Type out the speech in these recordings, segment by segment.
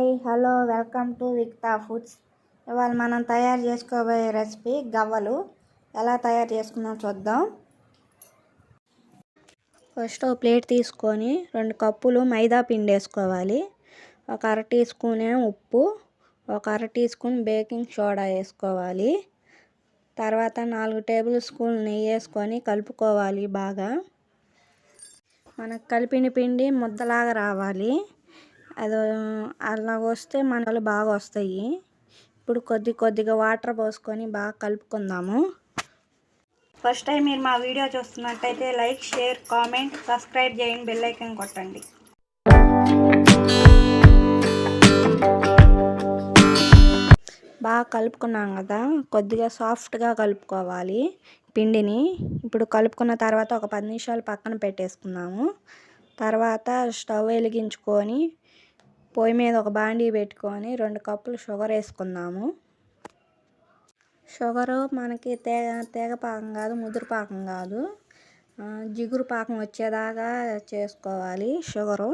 Hi hello welcome to Vikta foods. ఇవాళ మనం తయారు చేసుకోబోయే రెసిపీ గవ్వలు. ఎలా తయారు చేసుకుందాం చూద్దాం. ఫస్ట్ ఒక ప్లేట్ తీసుకొని 2 కప్పులు మైదా పిండి వేసుకోవాలి. ఒక అర టీ స్పూన్ ఉప్పు, ఒక అర టీ స్పూన్ బేకింగ్ సోడా వేసుకోవాలి. తర్వాత 4 టేబుల్ స్పూన్లు నెయ్యి వేసుకొని కలుపుకోవాలి బాగా. మనకు కలిపిన పిండి ముద్దలాగా రావాలి. అది అలా వస్తే మనలు బాగా వస్తాయి. ఇప్పుడు కొద్దిగా వాటర్ పోసుకొని బాగా కలుపుకుందాము. ఫస్ట్ టైం మీరు మా వీడియో చూస్తున్నట్టయితే లైక్, షేర్, కామెంట్, సబ్స్క్రైబ్ చేయండి, బెల్ ఐకాన్ కొట్టండి. బాగా కలుపుకున్నాం కదా, కొద్దిగా సాఫ్ట్గా కలుపుకోవాలి పిండిని. ఇప్పుడు కలుపుకున్న తర్వాత ఒక 10 నిమిషాలు పక్కన పెట్టేసుకుందాము. తర్వాత స్టవ్ వెలిగించుకొని పొయ్యి మీద ఒక బాండీ పెట్టుకొని 2 కప్పులు షుగర్ వేసుకుందాము. షుగరు మనకి తేగ పాకం కాదు, ముదురు పాకం కాదు, జిగురు పాకం వచ్చేదాకా చేసుకోవాలి షుగరు.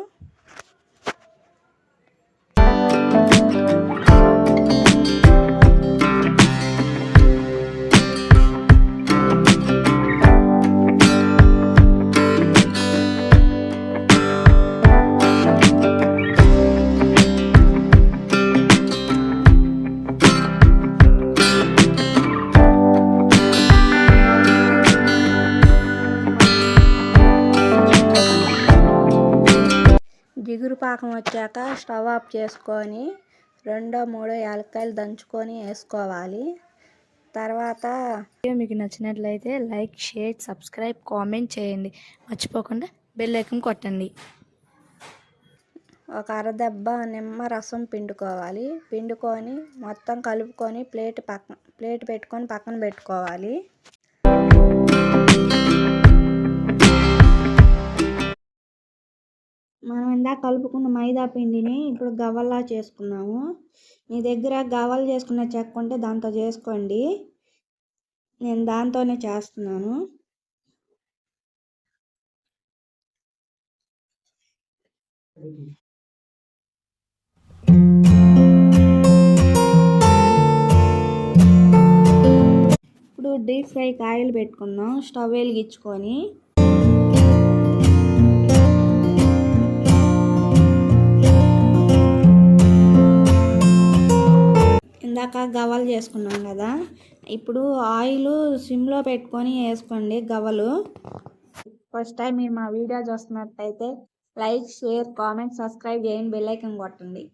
జిగురు పాకం వచ్చాక స్టవ్ ఆఫ్ చేసుకొని 2-3 యాలక్కాయలు దంచుకొని వేసుకోవాలి. తర్వాత మీకు నచ్చినట్లయితే లైక్, షేర్, సబ్స్క్రైబ్, కామెంట్ చేయండి. మర్చిపోకుండా బెల్ ఐకాన్ కొట్టండి. ఒక అరదెబ్బ నిమ్మ రసం పిండుకోవాలి. పిండుకొని మొత్తం కలుపుకొని ప్లేట్ పెట్టుకొని పక్కన పెట్టుకోవాలి. మనం ఇందాక కలుపుకున్న మైదా పిండిని ఇప్పుడు గవ్వల్లా చేసుకున్నాము. మీ దగ్గర గవ్వలు చేసుకున్న చెక్క ఉంటే దాంతో చేసుకోండి. నేను దాంతోనే చేస్తున్నాను. ఇప్పుడు డీప్ ఫ్రైకి ఆయిల్ పెట్టుకుందాం. స్టవ్ వెలిగించుకొని ఇందాక గవ్వలు చేసుకున్నాం కదా, ఇప్పుడు ఆయిల్ సిమ్లో పెట్టుకొని వేసుకోండి గవ్వలు. ఫస్ట్ టైం మీరు మా వీడియో చూస్తున్నట్టయితే లైక్, షేర్, కామెంట్, సబ్స్క్రైబ్ చేయండి, బెల్ ఐకాన్ కొట్టండి.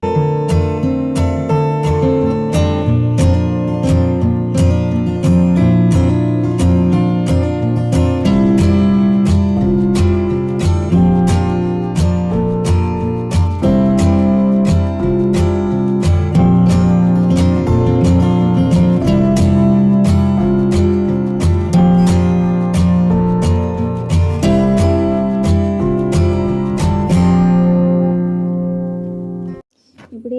ఇప్పుడు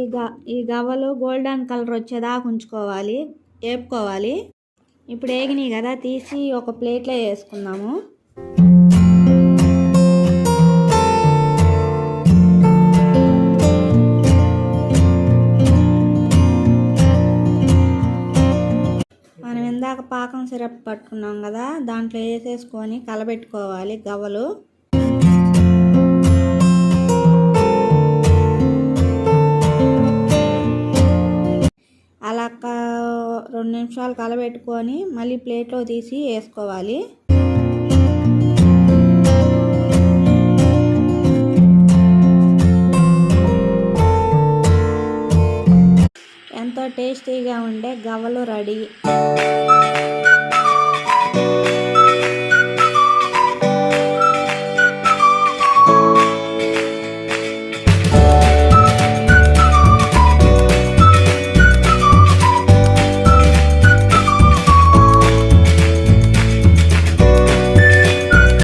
ఈ గవ్వలు గోల్డెన్ కలర్ వచ్చేదాకా ఉంచుకోవాలి, వేపుకోవాలి. ఇప్పుడు వేగినాయి కదా, తీసి ఒక ప్లేట్లో వేసుకుందాము. మనం ఇందాక పాకం సిరప్ పట్టుకున్నాం కదా, దాంట్లో వేసేసుకొని కలబెట్టుకోవాలి గవ్వలు. అలా 2 నిమిషాలు కలబెట్టుకొని మళ్ళీ ప్లేట్లో తీసి వేసుకోవాలి. ఎంతో టేస్టీగా ఉండే గవ్వలు రెడీ.